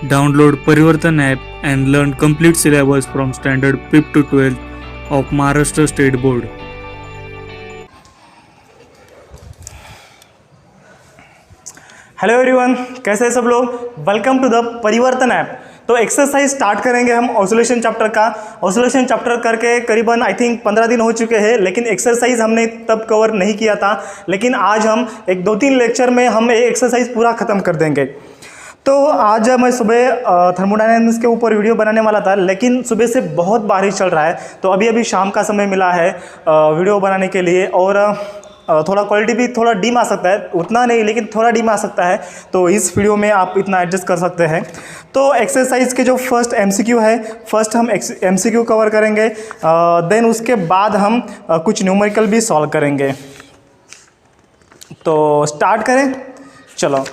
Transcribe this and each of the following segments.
Download Parivartan app and learn complete syllabus from standard 5th to 12th of Maharashtra State Board. Hello everyone, कैसे हैं सब लोग। Welcome to the परिवर्तन app. तो exercise start करेंगे हम ऑसिलेशन चैप्टर का। ऑसिलेशन चैप्टर करके करीबन आई थिंक 15 दिन हो चुके हैं, लेकिन एक्सरसाइज हमने तब कवर नहीं किया था। लेकिन आज हम एक 2-3 लेक्चर में हम ये एक्सरसाइज पूरा ख़त्म कर देंगे। तो आज मैं सुबह थर्मोडायनामिक्स के ऊपर वीडियो बनाने वाला था, लेकिन सुबह से बहुत बारिश चल रहा है, तो अभी शाम का समय मिला है वीडियो बनाने के लिए। और थोड़ा क्वालिटी भी थोड़ा डीम आ सकता है, उतना नहीं लेकिन थोड़ा डीम आ सकता है, तो इस वीडियो में आप इतना एडजस्ट कर सकते हैं। तो एक्सरसाइज के जो फर्स्ट एमसीक्यू है, फर्स्ट हम एमसीक्यू कवर करेंगे, देन उसके बाद हम कुछ न्यूमेरिकल भी सॉल्व करेंगे। तो स्टार्ट करें, चलो।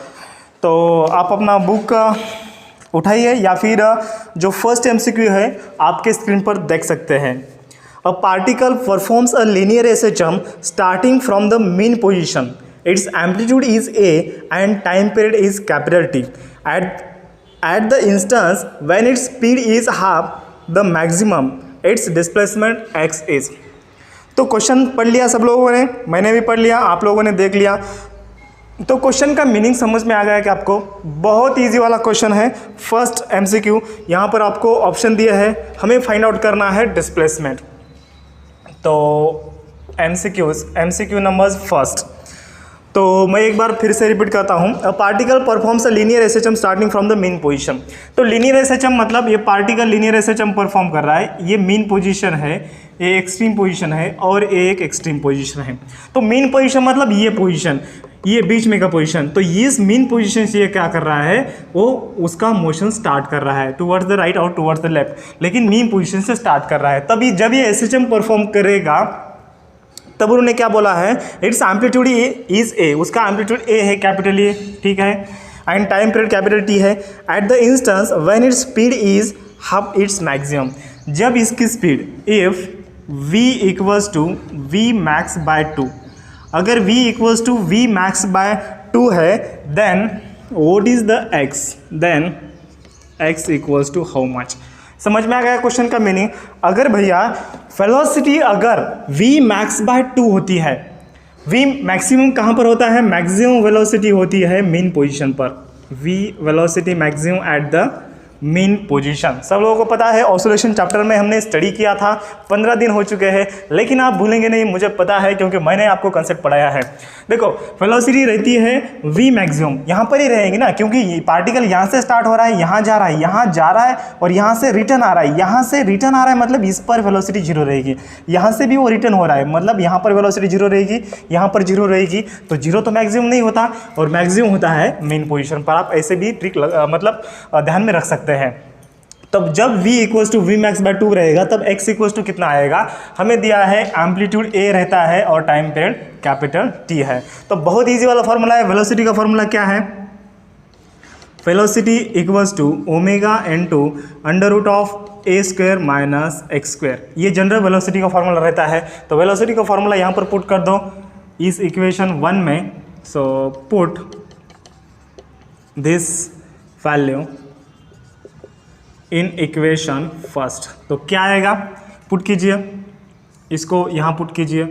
तो आप अपना बुक उठाइए या फिर जो फर्स्ट एमसीक्यू है आपके स्क्रीन पर देख सकते हैं। A particle performs a linear SHM starting from the mean position. Its amplitude is A and time period is capital T. At the instance when its speed is half the maximum, its displacement x is. तो question पढ़ लिया सब लोगों ने, मैंने भी पढ़ लिया, आप लोगों ने देख लिया। तो क्वेश्चन का मीनिंग समझ में आ गया कि आपको बहुत इजी वाला क्वेश्चन है। फर्स्ट एमसीक्यू, यहाँ पर आपको ऑप्शन दिया है, हमें फाइंड आउट करना है डिस्प्लेसमेंट। तो एमसीक्यू नंबर्स फर्स्ट, तो मैं एक बार फिर से रिपीट करता हूँ। A particle performs a linear SHM starting from the mean position. तो लीनियर एसएचएम मतलब ये पार्टिकल लीनियर एसएचएम परफॉर्म कर रहा है। ये मीन पोजीशन है, ये एक्सट्रीम पोजीशन है और ये एक एक्सट्रीम पोजीशन है। तो मीन पोजीशन मतलब ये पोजीशन, ये बीच में का पोजीशन। तो इस मीन पोजीशन से ये क्या कर रहा है, वो उसका मोशन स्टार्ट कर रहा है टुवर्ड्स द राइट और टुवर्ड्स द लेफ्ट, लेकिन मीन पोजीशन से स्टार्ट कर रहा है। तभी जब ये एसएचएम परफॉर्म करेगा तब उन्होंने क्या बोला है, इट्स एम्पलीट्यूड इज ए, उसका एम्पलीट्यूड ए है, कैपिटल ए, ठीक है, and time period capital T है। At the instance when its speed is half its maximum, जब इसकी speed if v equals to V max by 2, अगर v equals to V max by 2 है, then what is the x, then x equals to how much. समझ में आ गया question का meaning. अगर भैया वेलोसिटी अगर v मैक्स बाय 2 होती है, v मैक्सिमम कहाँ पर होता है, मैक्सिमम वेलोसिटी होती है मीन पोजीशन पर। v velocity maximum at the mean position. सब लोगों को पता है, ऑसिलेशन चैप्टर में हमने स्टडी किया था, 15 दिन हो चुके हैं, लेकिन आप भूलेंगे नहीं, मुझे पता है क्योंकि मैंने आपको कंसेप्ट पढ़ाया है। देखो वेलोसिटी रहती है v मैक्सिमम, यहाँ पर ही रहेगी ना, क्योंकि ये पार्टिकल यहाँ से स्टार्ट हो रहा है, यहाँ जा रहा है, यहाँ जा रहा है और यहाँ से रिटर्न आ रहा है। यहाँ से रिटर्न आ रहा है मतलब इस पर वेलोसिटी 0 रहेगी, यहाँ से भी वो रिटर्न हो रहा है मतलब यहाँ पर वेलोसिटी 0 रहेगी, यहाँ पर 0 रहेगी। तो 0 तो मैक्सिमम नहीं होता, और मैक्सिमम होता है मेन पोजीशन पर। आप ऐसे भी ट्रिक मतलब ध्यान में रख सकते हैं। तब जब v equals to V max by 2 रहेगा, तब x इक्वल्स टू कितना आएगा, हमें दिया है एम्पलीट्यूड a रहता है और टाइम पीरियड कैपिटल t है। तो बहुत इजी वाला फॉर्मूला है। वेलोसिटी का फॉर्मूला क्या है, velocity equals to omega into under root of a square minus x square, ये जनरल वेलोसिटी का फॉर्मूला रहता है। तो वेलोसिटी का फॉर्मूला यहाँ पर पुट कर दो इस इक्वेशन 1 में। So put this value in equation first. तो क्या आएगा, पुट कीजिए, इसको यहाँ पुट कीजिए।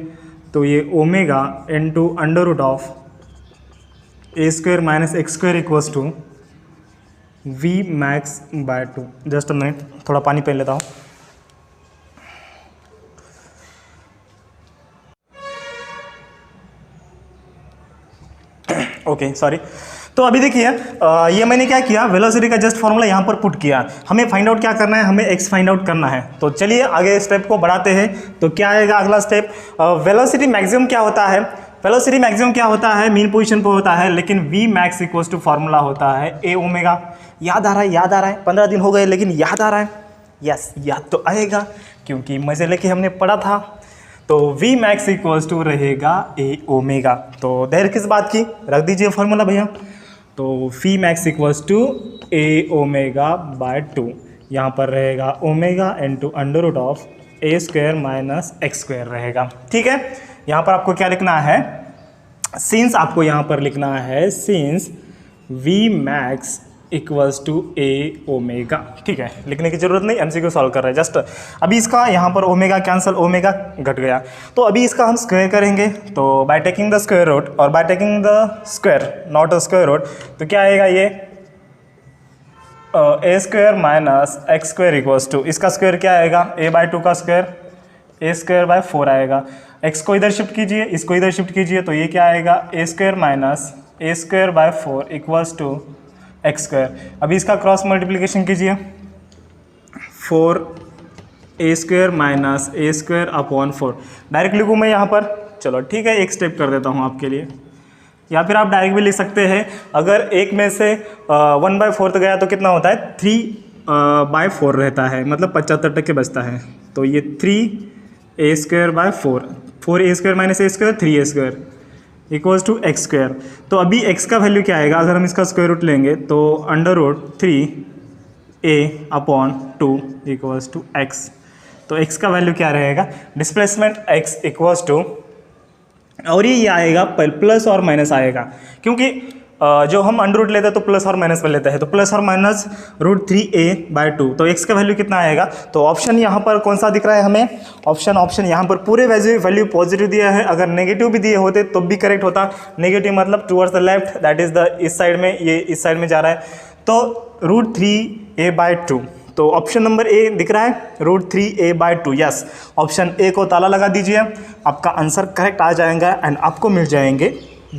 तो ये omega into under root of a square minus x square equals to V max by 2। Just a minute, थोड़ा पानी पी लेता हूँ। Okay sorry. तो अभी देखिए ये मैंने क्या किया, वेलोसिटी का जस्ट फॉर्मूला यहाँ पर पुट किया। हमें फाइंड आउट क्या करना है, हमें x फाइंड आउट करना है। तो चलिए आगे स्टेप को बढ़ाते हैं। तो क्या आएगा अगला स्टेप, वेलोसिटी मैक्सिमम क्या होता है, वेलोसिटी मैक्सिमम क्या होता है, मीन पोजीशन पर होता है, लेकिन v max equals to formula होता है a ओमेगा। याद आ रहा है, 15 दिन हो गए लेकिन याद आ रहा है। यस, याद तो आएगा क्योंकि मजे लेके हमने पढ़ा था। तो v मैक्स इक्वल्स टू रहेगा a ओमेगा। तो देर किस बात की, रख दीजिए फॉर्मूला भैया। तो v max equals to a omega by 2, यहाँ पर रहेगा omega into under root of a square minus x square रहेगा। ठीक है, यहाँ पर आपको क्या लिखना है, सिंस आपको यहाँ पर लिखना है since v max equals to a omega. ठीक है, लिखने की जरूरत नहीं, एमसीक्यू सॉल्व कर रहे हैं जस्ट। अभी इसका यहाँ पर ओमेगा कैंसल, ओमेगा घट गया, तो अभी इसका हम स्क्वायर करेंगे। तो by taking the square root, और by taking the square not a square root, तो क्या आएगा ये A square minus x square equals to, इसका स्क्वायर क्या आएगा ए बाई टू का स्क्वायर, ए स्क्वायर बाय 4 आएगा। एक्स को इधर शिफ्ट कीजिए, इसको इधर शिफ्ट कीजिए, तो ये क्या आएगा A square minus A square by 4 equals to x square. अभी इसका क्रॉस मल्टीप्लिकेशन कीजिए, 4 ए स्क्वायर माइनस ए स्क्वायर अपॉन 4। डायरेक्ट लिखूँ मैं यहाँ पर? चलो ठीक है, एक स्टेप कर देता हूँ आपके लिए, या फिर आप डायरेक्ट भी लिख सकते हैं। अगर एक में से 1/4 गया तो कितना होता है 3/4 रहता है, मतलब 75% बचता है। तो ये 3 square by 4 A square minus A square 3 square equals to x square. तो अभी एक्स का वैल्यू क्या आएगा अगर हम इसका स्क्वायर रूट लेंगे, तो √3a/2 इक्वल्स टू एक्स। तो एक्स का वैल्यू क्या रहेगा, डिस्प्लेसमेंट एक्स इक्वल्स टू, और ये आएगा प्लस और माइनस आएगा, क्योंकि जो हम अंडर रूट लेते हैं तो प्लस और माइनस में लेते हैं, तो प्लस और माइनस √3a/2। तो x का वैल्यू कितना आएगा, तो ऑप्शन यहाँ पर कौन सा दिख रहा है हमें, ऑप्शन यहाँ पर पूरे वैल्यू पॉजिटिव दिया है। अगर नेगेटिव भी दिए होते तो भी करेक्ट होता। नेगेटिव मतलब towards the left, that is the इस साइड में, ये इस साइड में जा रहा है, तो √3a/2। तो ऑप्शन नंबर ए दिख रहा है √3a/2। यस, ऑप्शन ए को ताला लगा दीजिए, आपका आंसर करेक्ट आ जाएगा एंड आपको मिल जाएंगे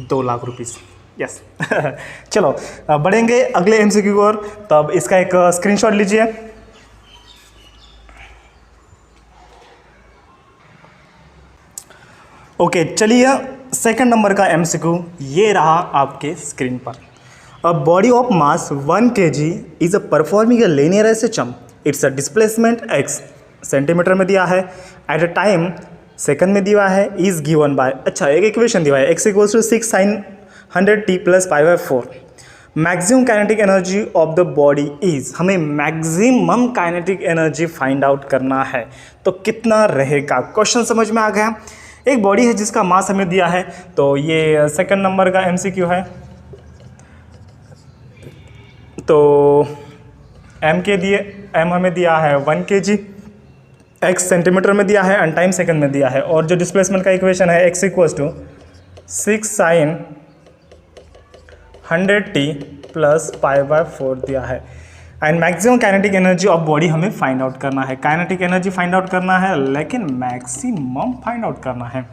2 लाख रुपीज़। यस चलो बढ़ेंगे अगले एमसीक्यू की ओर। तब इसका एक स्क्रीनशॉट लीजिए। ओके चलिए, सेकंड नंबर का एमसीक्यू ये रहा आपके स्क्रीन पर। A body of mass 1 kg is a performing a linear SHM. It's a displacement x centimetre में दिया है, एट अ टाइम सेकंड में दिया है, इज गिवन बाय, अच्छा एक इक्वेशन दिया है, x equals to 6 sin 100t plus π/4। Maximum kinetic energy of the body is, हमें maximum kinetic energy find out करना है, तो कितना रहेगा। क्वेश्चन समझ में आ गया। एक बॉडी है जिसका मास हमें दिया है, तो ये सेकंड नंबर का एमसीक्यू है। तो m हमें दिया है 1 kg, x सेंटीमीटर में दिया है एंड टाइम सेकंड में दिया है, और जो डिस्प्लेसमेंट का इक्वेशन है x equals to 6 sin 100t plus π/4 दिया है। And maximum kinetic energy of body हमें फाइंड आउट करना है। काइनेटिक एनर्जी फाइंड आउट करना है, लेकिन मैक्सिमम फाइंड आउट करना है।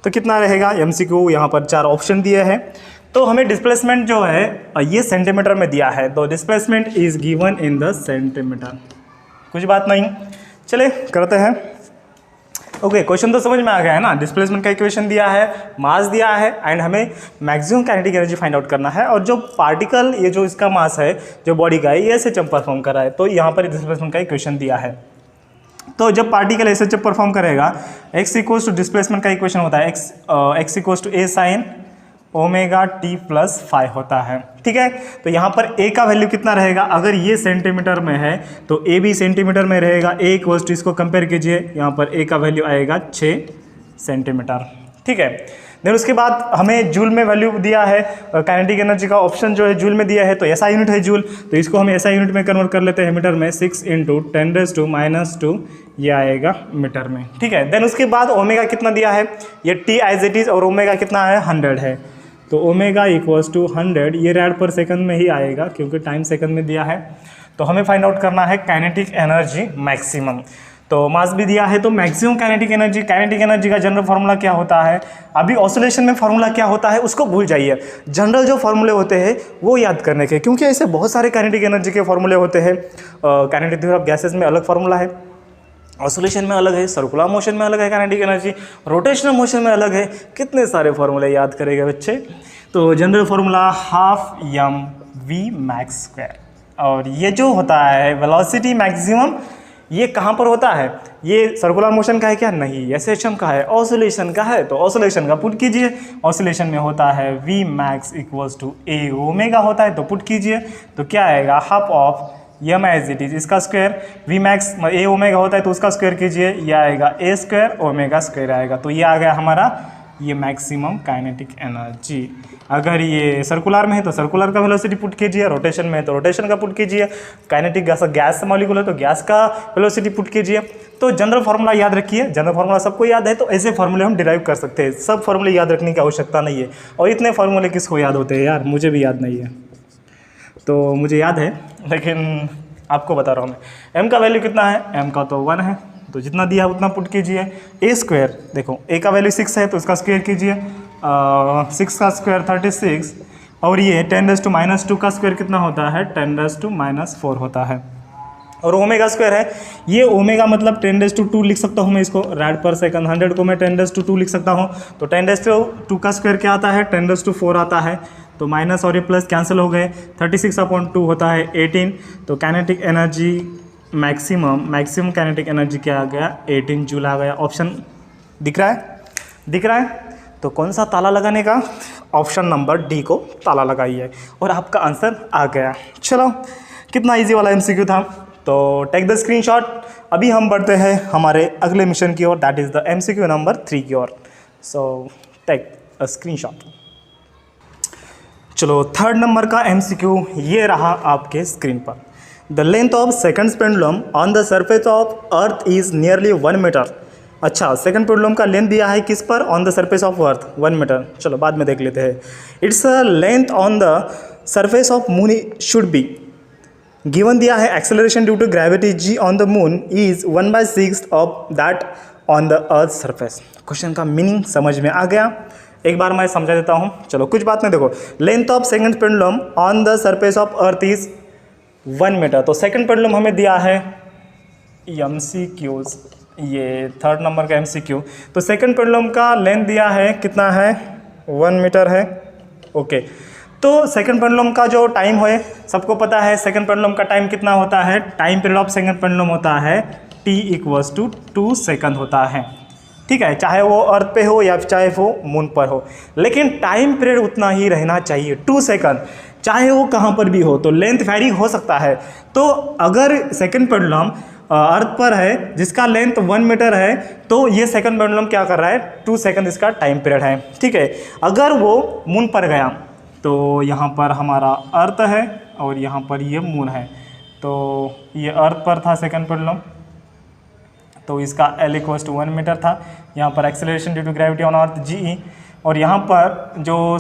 तो कितना रहेगा, एमसीक्यू यहाँ पर 4 ऑप्शन दिए हैं। तो हमें डिस्प्लेसमेंट जो है ये सेंटीमीटर में दिया है, तो displacement is given in the centimetre. कुछ बात नहीं, चले करते हैं। ओके क्वेश्चन तो समझ में आ गया है ना। डिस्प्लेसमेंट का इक्वेशन दिया है, मास दिया है एंड हमें maximum kinetic energy find out करना है। और जो पार्टिकल, ये जो इसका मास है जो बॉडी का है, ये SHM परफॉर्म कर रहा है, तो यहाँ पर डिस्प्लेसमेंट का इक्वेशन दिया है। तो जब पार्टिकल SHM परफॉर्म करेगा, x इक्वल्स टू डिस्प्लेसमेंट का इक्वेशन होता है x equals to a sin ω/t plus 5 होता है। ठीक है, तो यहाँ पर a का वैल्यू कितना रहेगा, अगर ये सेंटीमीटर में है तो a भी सेंटीमीटर में रहेगा। a इक्वल्स टू, इसको कंपेयर कीजिए, यहाँ पर a का वैल्यू आएगा 6 सेंटीमीटर। ठीक है, देन उसके बाद हमें जूल में वैल्यू दिया है। काइनेटिक एनर्जी का ऑप्शन जो है जूल में दिया है, तो ऐसा यूनिट है जूल, तो इसको हम ऐसा यूनिट में कन्वर्ट कर लेते हैं मीटर में। 6 × 10⁻⁻2 ये आएगा मीटर में। ठीक है, देन उसके बाद ओमेगा कितना दिया है, ये t एज इट इज, और ओमेगा कितना है 100 है, तो ओमेगा इक्वल्स टू 100, ये रेड पर सेकंड में ही आएगा क्योंकि टाइम सेकंड में दिया है। तो हमें फाइंड आउट करना है काइनेटिक एनर्जी मैक्सिमम। तो मास भी दिया है, तो मैक्सिमम काइनेटिक एनर्जी का जनरल फार्मूला क्या होता है। अभी ऑसिलेशन में फार्मूला क्या होता है उसको भूल जाइए, जनरल जो फार्मूले होते हैं वो याद करने के, क्योंकि ऐसे बहुत सारे काइनेटिक एनर्जी के फार्मूले होते हैं। काइनेटिक थ्योरी ऑफ गैसेस में अलग फार्मूला है, ऑसिलेशन में अलग है, सर्कुलर मोशन में अलग है काइनेटिक एनर्जी, रोटेशनल मोशन में अलग है। कितने सारे फार्मूले याद करेंगे बच्चे। तो general formula 12mv max square, और ये जो होता है वेलोसिटी मैक्सिमम, ये कहाँ पर होता है, ये सर्कुलर मोशन का है क्या, नहीं, SHM का है, ऑसिलेशन का है, तो ऑसिलेशन का पुट कीजिए। ऑसिलेशन में होता है v max equals to a omega होता है, तो पुट कीजिए, तो क्या आएगा, half of m as it is, इसका square, v max a omega होता है तो उसका स्क्वायर कीजिए, ये आएगा a स्क्वायर ओमेगा स्क्वायर आएगा। तो ये आ गया हमारा ये मैक्सिमम काइनेटिक एनर्जी। अगर ये सर्कुलर में है तो सर्कुलर का वेलोसिटी पुट कीजिए, रोटेशन में है तो रोटेशन का पुट कीजिए, काइनेटिक गैस मॉलिक्यूल है तो गैस का वेलोसिटी पुट कीजिए। तो जनरल फार्मूला याद रखिए, जनरल फार्मूला सबको याद है, तो ऐसे फार्मूले हम डिराइव कर सकते हैं। सब फार्मूले याद रखने की आवश्यकता नहीं है, और इतने फार्मूले किसको याद होते हैं यार, मुझे भी याद नहीं है। तो मुझे याद है लेकिन आपको बता रहा हूँ मैं। m का वैल्यू कितना है, m का तो 1 है, तो जितना दिया है उतना पुट कीजिए। a स्क्वायर, देखो a का वैल्यू 6 है तो इसका स्क्वायर कीजिए, 6 का स्क्वायर 36, और ये 10⁻² का स्क्वायर कितना होता है, 10⁻4 होता है। और ओमेगा स्क्वायर है, ये ओमेगा मतलब 10⁻² लिख सकता हूँ मैं इसको, रेड पर सेकंड, 100 को मैं 10⁻² लिख सकता हूँ। तो 10⁻² का स्क्वायर क्या आता है, 10⁻4 आता है। तो माइनस और ये प्लस कैंसिल हो गए, 36/2 होता है 18। तो kinetic energy maximum kinetic energy क्या आ गया, 18 जूल आ गया। ऑप्शन दिख रहा है। तो कौन सा ताला लगाने का, ऑप्शन नंबर डी को ताला लगाइए और आपका आंसर आ गया। चलो, कितना इजी वाला एमसीक्यू था। तो टेक द स्क्रीनशॉट। अभी हम बढ़ते हैं हमारे अगले मिशन की ओर, that is the MCQ number 3 की ओर। So take a screenshot. चलो, 3rd नंबर का एमसीक्यू ये रहा आपके स्क्रीन पर। The length of second pendulum on the surface of earth is nearly 1 metre. अच्छा, सेकंड पेंडुलम का लेंथ दिया है किस पर, on the surface of earth 1 metre. चलो बाद में देख लेते हैं। Its length on the surface of moon should be given दिया है acceleration due to gravity g on the moon is 1/6 of that on the earth surface. Question का meaning समझ में आ गया, एक बार मैं समझा देता हूँ। चलो कुछ बात नहीं, देखो length of second pendulum on the surface of earth is 1 metre. तो सेकंड पेंडुलम हमें दिया है MCQs, ये 3rd नंबर का MCQ। तो सेकंड पेंडुलम का लेंथ दिया है कितना है, 1 मीटर है। ओके, तो सेकंड पेंडुलम का जो टाइम है सबको पता है, सेकंड पेंडुलम का टाइम कितना होता है, time period of second pendulum होता है t = 2 सेकंड होता है। ठीक है, चाहे वो अर्थ पे हो या चाहे वो मून पर हो, लेकिन टाइम पीरियड उतना ही रहना चाहिए 2 सेकंड, चाहे वो कहाँ पर भी हो। तो लेंथ वैरी हो सकता है। तो अगर सेकंड पेंडुलम अर्थ पर है जिसका लेंथ 1 मीटर है, तो ये सेकंड पेंडुलम क्या कर रहा है, 2 सेकंड इसका टाइम पीरियड है। ठीक है, अगर वो मून पर गया तो यहाँ पर हमारा अर्थ है और यहाँ पर ये मून है। तो ये अर्थ पर था सेकंड पेंडुलम, तो इसका L = 1 मीटर था। यहाँ पर acceleration due to gravity on earth GE, और यहाँ पर जो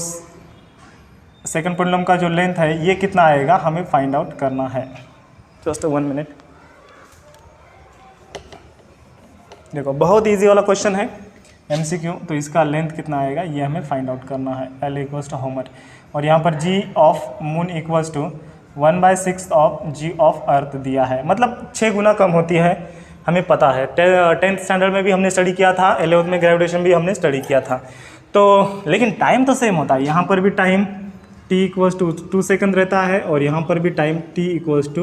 सेकंड पेंडुलम का जो लेंथ है ये कितना आएगा हमें फाइंड आउट करना है। Just 1 minute. देखो बहुत इजी वाला क्वेश्चन है MCQ। तो इसका लेंथ कितना आएगा ये हमें फाइंड आउट करना है, L = हाउ मच, और यहाँ पर G of moon = 1/6 of G of earth दिया है, मतलब 6 गुना कम होती है, हमें पता है। 10th स्टैंडर्ड में भी हमने स्टडी किया था, 11th में ग्रेविटेशन भी हमने स्टडी किया था। तो लेकिन टाइम तो सेम होता है, यहाँ पर भी टाइम t = 2 सेकंड रहता है और यहाँ पर भी टाइम t =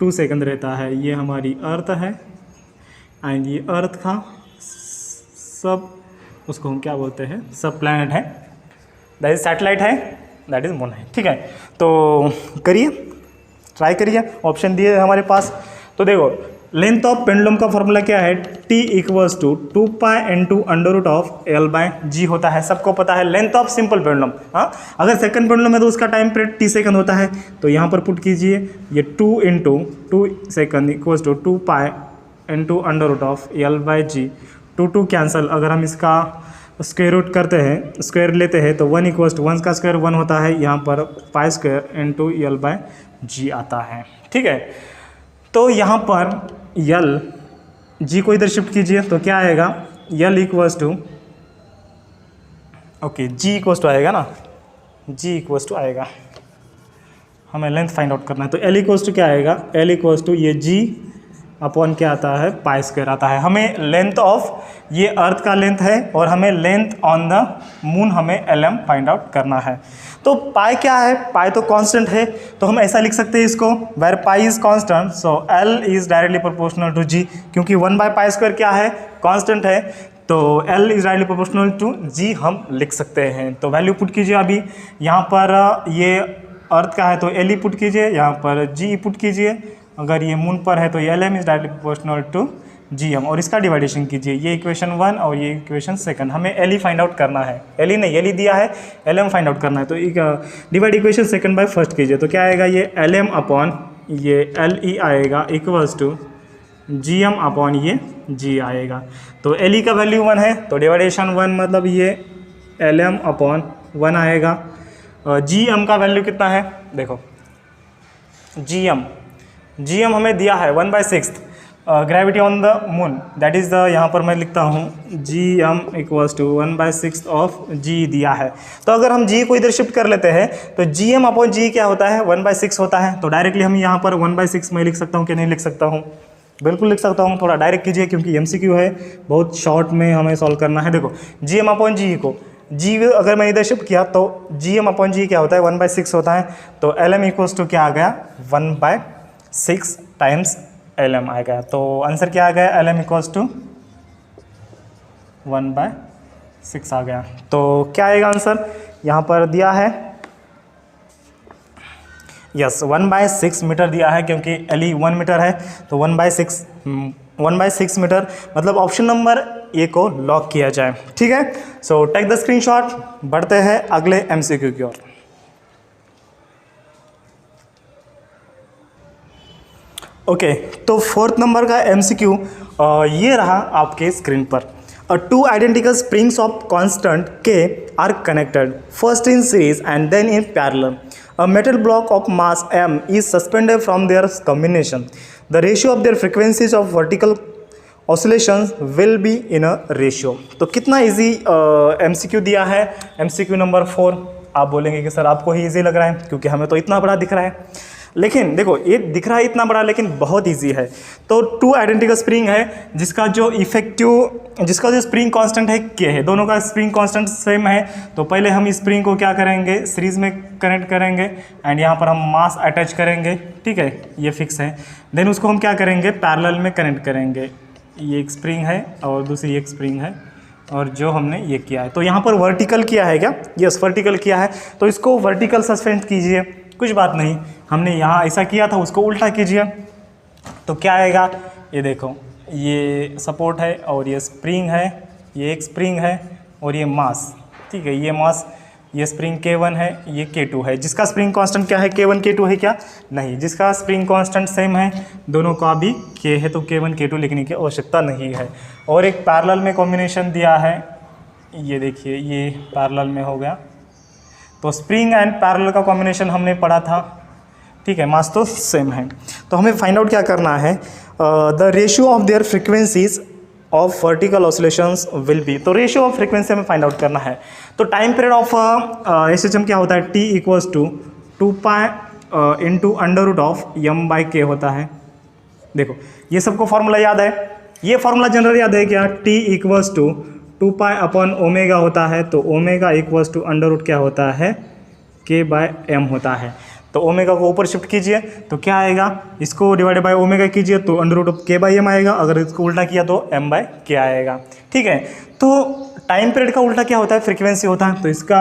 2 सेकंड रहता है। ये हमारी अर्थ है एंड ये अर्थ का सब, उसको हम क्या बोलते हैं, सब प्लैनेट है, दैट इज सैटेलाइट है, दैट इज मून है। ठीक है, तो करिए, ट्राई करिए, ऑप्शन दिए हमारे पास। तो देखो लेंथ ऑफ पेंडुलम का फॉर्मूला क्या है, t = 2π × L/G होता है, सबको पता है। लेंथ ऑफ सिंपल पेंडुलम, हाँ, अगर सेकंड पेंडुलम है तो उसका टाइम पीरियड t सेकंड होता है। तो यहाँ पर पुट कीजिए, ये 2 × 2 सेकंड = 2π × L/G। 2 कैंसल, अगर हम इसका स्क्वायर रूट करते हैं, स्क्वायर लेते हैं तो 1 = 1 का स्क्वायर 1 होता है, यहाँ पर π² × L/G आता है। ठीक है, तो यहाँ पर L, G को इधर शिफ्ट कीजिए तो क्या आएगा, L = ओके G = आएगा ना, G = आएगा, हमें लेंथ फाइंड आउट करना है। तो L = क्या आएगा, L = ये G अपॉन क्या आता है, π² आता है। हमें लेंथ ऑफ ये अर्थ का लेंथ है और हमें लेंथ ऑन द मून हमें LM फाइंड आउट करना है। तो पाई क्या है, पाई तो कांस्टेंट है, तो हम ऐसा लिख सकते हैं इसको, where pi is constant so L is directly proportional to G, क्योंकि 1/π² क्या है, कांस्टेंट है, तो L is directly proportional to G हम लिख सकते हैं। तो वैल्यू पुट कीजिए, अभी यहाँ पर ये अर्थ का है तो L ही पुट कीजिए, यहाँ पर G पुट कीजिए, अगर ये मून पर है तो LM is directly proportional to GM और इसका डिवाइडेशन कीजिए, ये इक्वेशन 1 और ये इक्वेशन 2। हमें LE फाइंड आउट करना है, LE नहीं, LE दिया है, LM फाइंड आउट करना है। तो डिवाइड इक्वेशन 2 बाय 1 कीजिए, तो क्या आएगा, ये LM अपॉन ये LE आएगा इक्वल्स टू GM अपॉन ये G आएगा। तो LE का वैल्यू 1 है तो डिवाइडेशन 1 मतलब ये LM अपॉन 1 आएगा। GM का वैल्यू कितना है, देखो GM हमें दिया है 1/6 gravity on the moon, that is the, यहाँ पर मैं लिखता हूँ GM equals to 1/6 of G दिया है। तो अगर हम G को इधर शिफ्ट कर लेते हैं तो GM अपॉन G क्या होता है, 1/6 होता है। तो डायरेक्टली हम यहाँ पर 1/6 में लिख सकता हूँ कि नहीं लिख सकता हूँ, बिल्कुल लिख सकता हूँ। थोड़ा डायरेक्ट कीजिए क्योंकि MCQ है, बहुत शॉर्ट में हमें सॉल्व करना है। देखो GM अपॉन G को G अगर मैं इधर शिफ्ट किया तो GM अपॉन G क्या होता है, 1/6 होता है। तो LM इक्वल्स टू क्या आ गया, 1/6 टाइम्स LM आएगा। तो आंसर क्या आ गया, LM इक्वल्स टू 1/6 आ गया। तो क्या आएगा आंसर, यहाँ पर दिया है यस 1/6 मीटर दिया है, क्योंकि LE 1 मीटर है तो 1/6 मीटर, मतलब ऑप्शन नंबर ए को लॉक किया जाए। ठीक है, सो टेक द स्क्रीनशॉट। बढ़ते हैं अगले MCQ की ओर। ओके, तो 4th नंबर का MCQ ये रहा आपके स्क्रीन पर। Two identical springs of constant K are connected, first in series and then in parallel. A metal block of mass M is suspended from their combination. The ratio of their frequencies of vertical oscillations will be in a ratio. तो कितना easy MCQ दिया है, MCQ number 4। आप बोलेंगे कि sir आपको ही easy लग रहा है क्योंकि हमें तो इतना बड़ा दिख रहा है, लेकिन देखो ये दिख रहा है इतना बड़ा लेकिन बहुत इजी है। तो 2 आइडेंटिकल स्प्रिंग है जिसका जो स्प्रिंग कांस्टेंट है K है, दोनों का स्प्रिंग कांस्टेंट सेम है। तो पहले हम इस स्प्रिंग को क्या करेंगे, सीरीज में कनेक्ट करेंगे एंड यहाँ पर हम मास अटैच करेंगे, ठीक है, ये फिक्स है। देन उसको हम क्या करेंगे, पैरेलल में कनेक्ट करेंगे। ये एक स्प्रिंग है और दूसरी एक स्प्रिंग है और जो हमने ये किया है, तो यहाँ पर वर्टिकल किया है क्या, यस वर्टिकल किया है। तो इसको वर्टिकल सस्पेंड कीजिए, कुछ बात नहीं, हमने यहाँ ऐसा किया था उसको उल्टा कीजिए तो क्या आएगा, ये देखो ये सपोर्ट है और ये स्प्रिंग है, ये एक स्प्रिंग है और ये मास, ठीक है, ये मास, ये स्प्रिंग K1 है, ये K2 है। जिसका स्प्रिंग कांस्टेंट क्या है, K1 K2 है क्या, नहीं, जिसका स्प्रिंग कांस्टेंट सेम है, दोनों का भी K है तो K1 K2 लिखने की आवश्यकता नहीं है। और एक पैरेलल में कॉम्बिनेशन दिया है, ये देखिए ये पैरेलल में हो गया। तो स्प्रिंग एंड पैरेलल का कॉम्बिनेशन हमने पढ़ा था, ठीक है, मास तो सेम है। तो हमें फाइंड आउट क्या करना है, the ratio of their frequencies of vertical oscillations will be. तो रेशियो ऑफ फ्रीक्वेंसी हमें फाइंड आउट करना है। तो टाइम पीरियड ऑफ SHM क्या होता है, T equals to 2π into under root of M/K होता है। देखो ये सबको फॉर्मूला याद है, ये फॉर्मूला जनरल याद है क्या, T equals to 2π upon omega होता है। तो omega equals to under root क्या होता है, K/M होता है। तो ओमेगा को ऊपर शिफ्ट कीजिए तो क्या आएगा, इसको डिवाइड बाय ओमेगा कीजिए तो अंडर रूट ऑफ K/M आएगा, अगर इसको उल्टा किया तो M/K आएगा, ठीक है। तो टाइम पीरियड का उल्टा क्या होता है, फ्रीक्वेंसी होता है। तो इसका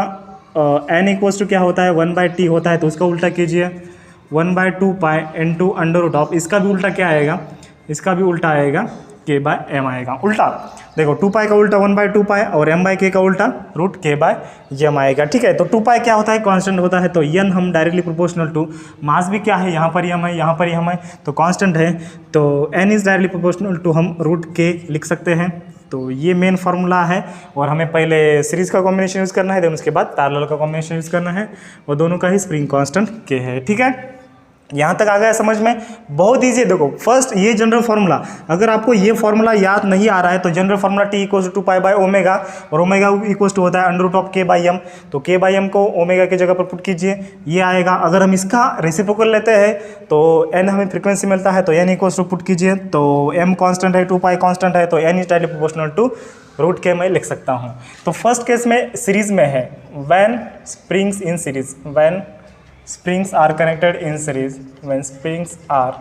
N इक्वल्स टू क्या होता है, 1/T होता है। तो उसका उल्टा कीजिए 1/2π इंटू अंडर रूट ऑफ, इसका भी उल्टा क्या आएगा, इसका भी उल्टा आएगा K/M आएगा, उल्टा। देखो 2π का उल्टा 1/2π और M/K का उल्टा रूट K/M आएगा, ठीक है। तो 2π क्या होता है, कांस्टेंट होता है। तो n हम डायरेक्टली प्रोपोर्शनल टू मास भी क्या है, यहाँ पर M है, यहाँ पर M है, तो कांस्टेंट है। तो n is directly proportional to हम रूट K लिख सकते हैं। तो ये मेन फार्मूला है और हमें पहले सीरीज़ का कॉम्बिनेशन यूज़ करना है, देन उसके बाद पैरेलल का कॉम्बिनेशन यूज़ करना है और दोनों का ही स्प्रिंग कांस्टेंट K है, ठीक है। यहाँ तक आ गया समझ में, बहुत ईजी है। देखो फर्स्ट ये जनरल फार्मूला, अगर आपको ये फार्मूला याद नहीं आ रहा है तो general formula T equals to 2π by omega और ओमेगा इक्वल्स टू होता है अंडर रूट ऑफ K/M। तो K/M को ओमेगा की जगह पर पुट कीजिए, ये आएगा। अगर हम इसका रेसिप्रोकल लेते हैं तो n हमें फ्रीक्वेंसी मिलता है, तो n इक्वल्स टू पुट कीजिए। तो m कांस्टेंट है, 2π कांस्टेंट है, तो n is directly proportional to root K मैं लिख सकता हूँ। तो फर्स्ट केस में सीरीज में है, when springs in series, when springs are connected in series, when springs are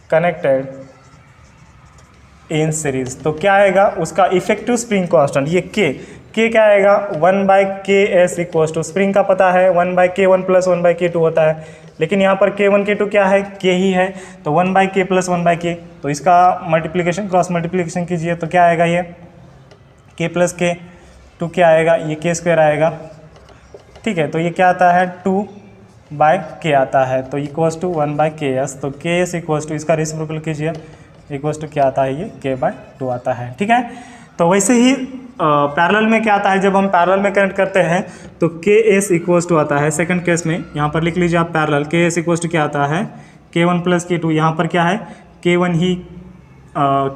connected in series, तो क्या आएगा, उसका इफेक्टिव स्प्रिंग कांस्टेंट ये K के क्या आएगा 1/ks इक्वल्स टू, स्प्रिंग का पता है 1/k1 प्लस 1/k2 होता है, लेकिन यहाँ पर k1 k2 क्या है, k ही है, तो 1/k प्लस 1/k, तो इसका मल्टीप्लिकेशन क्रॉस मल्टीप्लिकेशन कीजिए तो क्या आएगा, ये k प्लस k, 2 क्या आएगा, ये k स्क्वायर आएगा, ठीक है। तो ये क्या आता है 2/k आता है, तो इक्वल्स टू 1/ks, तो ks इक्वल्स टू इसका रेसिप्रोकल कीजिए, इक्वल्स टू क्या आता है, ये k/2 आता है, ठीक है। तो वैसे ही पैरेलल में क्या आता है, जब हम पैरेलल में कनेक्ट करते हैं तो ks इक्वल्स टू आता है, सेकंड केस में यहाँ पर लिख लीजिए आप पैरेलल, ks इक्वल्स टू क्या आता है k1 प्लस k2, यहाँ पर क्या है k1 ही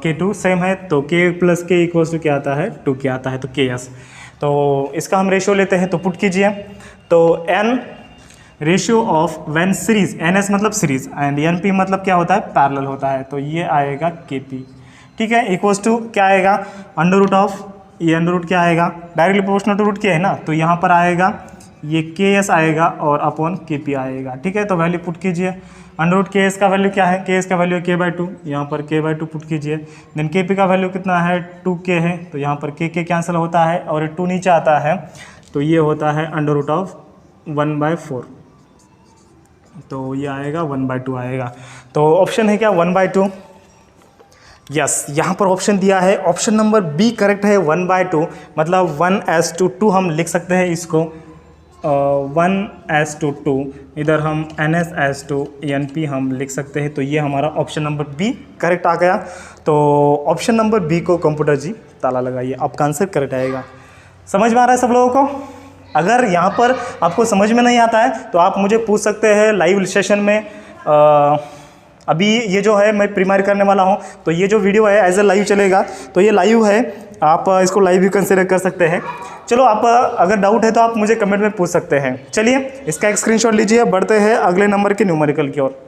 k2 सेम है, तो k plus k equals to क्या आता है 2k आता है, तो ks। तो इसका हम रेशियो लेते हैं, तो पुट कीजिए, तो n ratio of when series, ns मतलब सीरीज एंड np मतलब क्या होता है, पैरेलल होता है, तो ये आएगा kp, ठीक है, इक्वल्स टू क्या आएगा अंडर रूट ऑफ, ये अंडर रूट क्या आएगा डायरेक्टली प्रोपोर्शनल टू रूट के है ना, तो यहाँ पर आएगा ये ks आएगा और अपॉन kp आएगा, ठीक है। तो वैल्यू पुट कीजिए, अंडर रूट ks का वैल्यू क्या है, ks का वैल्यू k/2, यहाँ पर k/2 पुट कीजिए, देन kp का वैल्यू कितना है 2k है, तो यहाँ पर k कैंसिल होता है और 2 नीचे आता है, तो ये होता है अंडर रूट ऑफ 1/4, तो ये आएगा 1/2 आएगा। तो ऑप्शन है क्या 1/2, यस, यहाँ पर ऑप्शन दिया है, ऑप्शन नंबर बी करेक्ट है 1/2, मतलब 1:2 हम लिख सकते हैं इसको, 1:2, इधर हम ns/2 np हम लिख सकते हैं, तो ये हमारा ऑप्शन नंबर बी करेक्ट आ गया। तो ऑप्शन नंबर बी को कंप्यूटर जी ताला लगाइए, आपका आंसर करेक्ट आएगा। समझ में आ रहा है सब लोगों को? अगर यहाँ पर आपको समझ में नहीं आता है तो आप मुझे पूछ सकते हैं लाइव सेशन में। अभी ये जो है मैं प्रीमायर करने वाला हूँ, तो ये जो वीडियो है एज ए लाइव चलेगा, तो ये लाइव है, आप इसको लाइव भी कंसिडर कर सकते हैं। चलो, आप अगर डाउट है तो आप मुझे कमेंट में पूछ सकते हैं। चलिए इसका एक स्क्रीनशॉट लीजिए, बढ़ते हैं अगले नंबर के न्यूमेरिकल की ओर।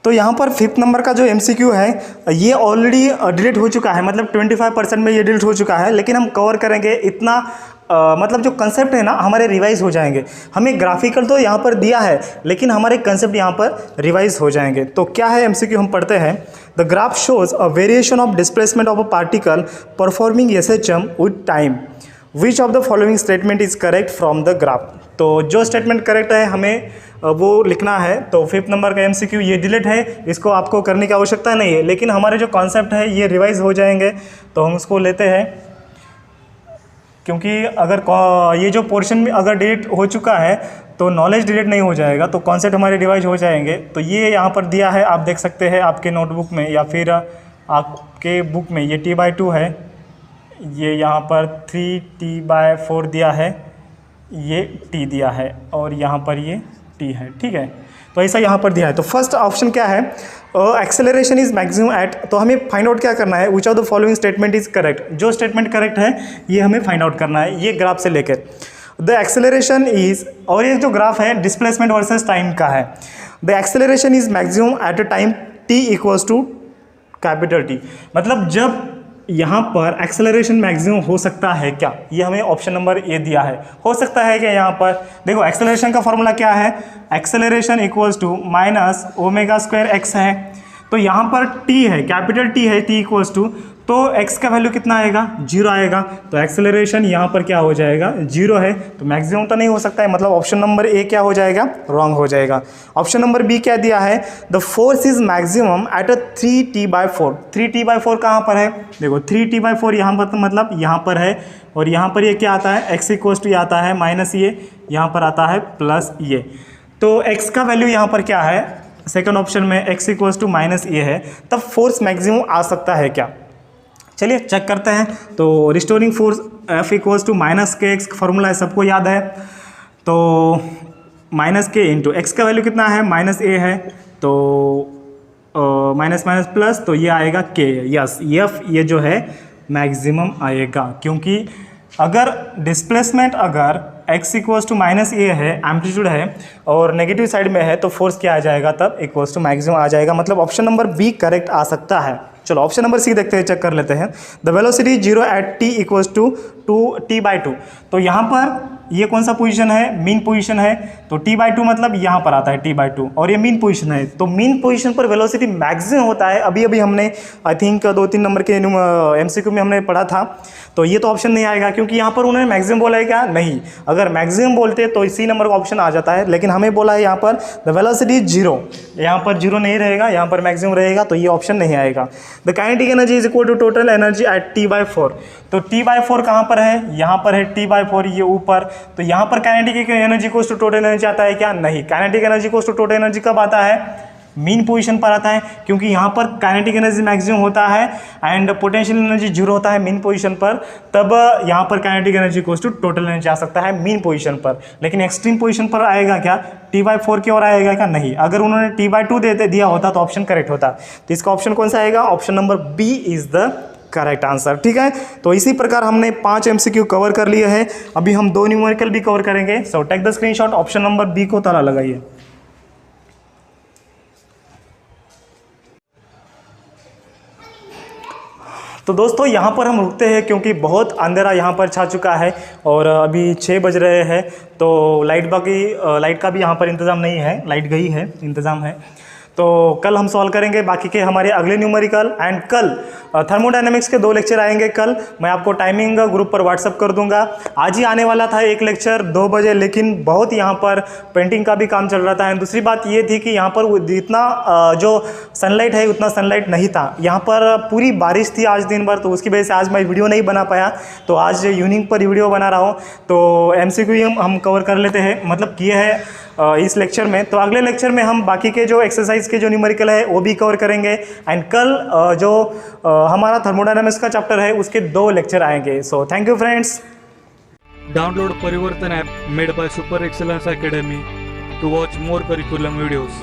तो यहाँ पर 5th नंबर का जो MCQ है ये ऑलरेडी डिलीट हो चुका है, मतलब 25% में ये डिलीट हो चुका है, लेकिन हम कवर करेंगे इतना, मतलब जो कंसेप्ट है ना हमारे रिवाइज हो जाएंगे। हमें ग्राफिकल तो यहाँ पर दिया है, लेकिन हमारे कंसेप्ट यहाँ पर रिवाइज हो जाएंगे। तो क्या है MCQ, हम पढ़ते हैं। The graph shows a variation of displacement of a particle performing SHM with time, which of the following statement is correct from the graph. तो जो स्टेटमेंट करेक्ट है हमें वो लिखना है। तो 5th नंबर का MCQ ये डिलीट है, इसको आपको करने की आवश्यकता नहीं है, लेकिन हमारे जो कॉन्सेप्ट है ये रिवाइज हो जाएंगे, तो हम उसको लेते हैं। क्योंकि अगर ये जो पोर्शन में अगर डिलीट हो चुका है तो नॉलेज डिलीट नहीं हो जाएगा, तो कॉन्सेप्ट हमारे रिवाइज हो जाएंगे। तो ये यहाँ पर दिया है, आप देख सकते हैं आपके नोटबुक में या फिर आपके बुक में, ये t/2 है, ये यहाँ पर 3t/4 दिया है, ये t दिया है और यहाँ पर ये t है, ठीक है। तो ऐसा यहाँ पर दिया है। तो फर्स्ट ऑप्शन क्या है, एक्सेलरेशन इज मैक्सिमम एट, तो हमें फाइंड आउट क्या करना है, which of the following statement is correct. जो स्टेटमेंट करेक्ट है ये हमें फाइंड आउट करना है, ये ग्राफ से लेकर। द एक्सेलरेशन इज, और ये जो ग्राफ है डिस्प्लेसमेंट वर्सेस टाइम का है। The acceleration is maximum at a time t equals to capital T, मतलब जब यहाँ पर एक्सेलरेशन मैक्सिमम हो सकता है क्या, ये हमें ऑप्शन नंबर ए दिया है। हो सकता है क्या, यहाँ पर देखो एक्सेलरेशन का फॉर्मूला क्या है, acceleration equals to minus ω² x है, तो यहाँ पर t है, कैपिटल T है, t इक्वल्स टू, तो x का वैल्यू कितना आएगा 0 आएगा, तो एक्सेलरेशन यहाँ पर क्या हो जाएगा 0 है, तो मैक्सिमम तो नहीं हो सकता है, मतलब ऑप्शन नंबर ए क्या हो जाएगा, रॉन्ग हो जाएगा। ऑप्शन नंबर बी क्या दिया है, the force is maximum at a 3t/4। 3t/4 कहाँ पर है, देखो 3t/4 यहाँ पर, मतलब यहाँ पर है, और यहाँ पर ये क्या आता है, x इक्वल्स टू ये आता है माइनस ये, यहाँ पर आता है प्लस ये, तो x का वैल्यू यहाँ पर क्या है, सेकंड ऑप्शन में x इक्वल्स टू माइनस ये है, तब फोर्स मैक्सिमम आ सकता है क्या। चलिए चेक करते हैं। तो restoring force F equals to -kx formula है, सबको याद है। तो -k इंटू एक्स का वैल्यू कितना है, -a है, तो माइनस माइनस प्लस, तो ये आएगा k। यस, F ये जो है मैक्सिमम आएगा, क्योंकि अगर डिस्प्लेसमेंट अगर x इक्वल्स टू -a है, एम्पलीट्यूड है और नेगेटिव साइड में है, तो फोर्स क्या आ जाएगा, तब इक्वल्स टू मैक्सिमम आ जाएगा, मतलब ऑप्शन नंबर बी करेक्ट आ सकता है। चलो ऑप्शन नंबर सी देखते हैं, चेक कर लेते हैं। The velocity 0 at t equals to 2t/2, तो यहाँ पर ये कौन सा पोजीशन है, मीन पोजीशन है, तो t/2 मतलब यहाँ पर आता है t/2 और ये मीन पोजीशन है। तो मीन पोजीशन पर वेलोसिटी मैक्सिमम होता है। अभी अभी हमने आई थिंक 2-3 नंबर के MCQ में हमने पढ़ा था। तो ये तो ऑप्शन नहीं आएगा क्योंकि यहाँ पर उन्होंने मैक्सिमम बोला है क्या, नहीं। अगर मैक्सिमम बोलते तो इसी नंबर का ऑप्शन आ जाता है, लेकिन हमें बोला है यहाँ पर द वेलोसिटी इज 0, यहाँ पर 0 नहीं रहेगा, यहाँ पर मैक्सिमम रहेगा, तो ये ऑप्शन नहीं आएगा। The kinetic energy is equal to total energy at t/4। तो t/4 कहाँ पर है, यहाँ पर है t/4, ये ऊपर। तो यहाँ पर काइनेटिक एनर्जी को टू टोटल एनर्जी आता है क्या, नहीं। काइनेटिक एनर्जी को टू टोटल एनर्जी कब आता है, मीन पोजीशन पर आता है, क्योंकि यहाँ पर काइनेटिक एनर्जी मैक्सिमम होता है एंड पोटेंशियल एनर्जी 0 होता है मीन पोजीशन पर। तब यहाँ पर काइनेटिक एनर्जी को टोटल एनर्जी आ सकता है मीन पोजीशन पर। लेकिन एक्सट्रीम पोजीशन पर आएगा क्या, t/4 की ओर आएगा क्या, नहीं। अगर उन्होंने t/2 दिया होता तो ऑप्शन करेक्ट होता। तो इसका ऑप्शन कौन सा आएगा, option number B is the correct answer. ठीक है, तो इसी प्रकार हमने 5 MCQ कवर कर लिए हैं। अभी हम 2 न्यूमेरिकल भी कवर करेंगे। So take the screenshot, option number B को ताला लगाइए। तो दोस्तों यहाँ पर हम रुकते हैं क्योंकि बहुत अंधेरा यहाँ पर छा चुका है और अभी 6 बज रहे हैं। तो लाइट का भी यहाँ पर इंतज़ाम नहीं है, लाइट गई है, इंतज़ाम है। तो कल हम सॉल्व करेंगे बाकी के हमारे अगले न्यूमेरिकल एंड कल थर्मोडायनेमिक्स के 2 लेक्चर आएंगे। कल मैं आपको टाइमिंग ग्रुप पर व्हाट्सअप कर दूंगा। आज ही आने वाला था एक लेक्चर 2 बजे, लेकिन बहुत यहाँ पर पेंटिंग का भी काम चल रहा था। एंड दूसरी बात ये थी कि यहाँ पर जितना जो सनलाइट है उतना सनलाइट नहीं था। यहाँ पर पूरी बारिश थी आज दिन भर, तो उसकी वजह से आज मैं वीडियो नहीं बना पाया। तो आज इवनिंग पर वीडियो बना रहा हूँ। तो MCQ हम कवर कर लेते हैं, मतलब किए हैं इस लेक्चर में। तो अगले लेक्चर में हम बाकी के जो एक्सरसाइज के जो न्यूमेरिकल है वो भी कवर करेंगे। एंड कल जो हमारा थर्मोडायनामिक्स का चैप्टर है उसके 2 लेक्चर आएंगे। So thank you friends. Download Parivartan app made by Super Excellence Academy to watch more curriculum videos.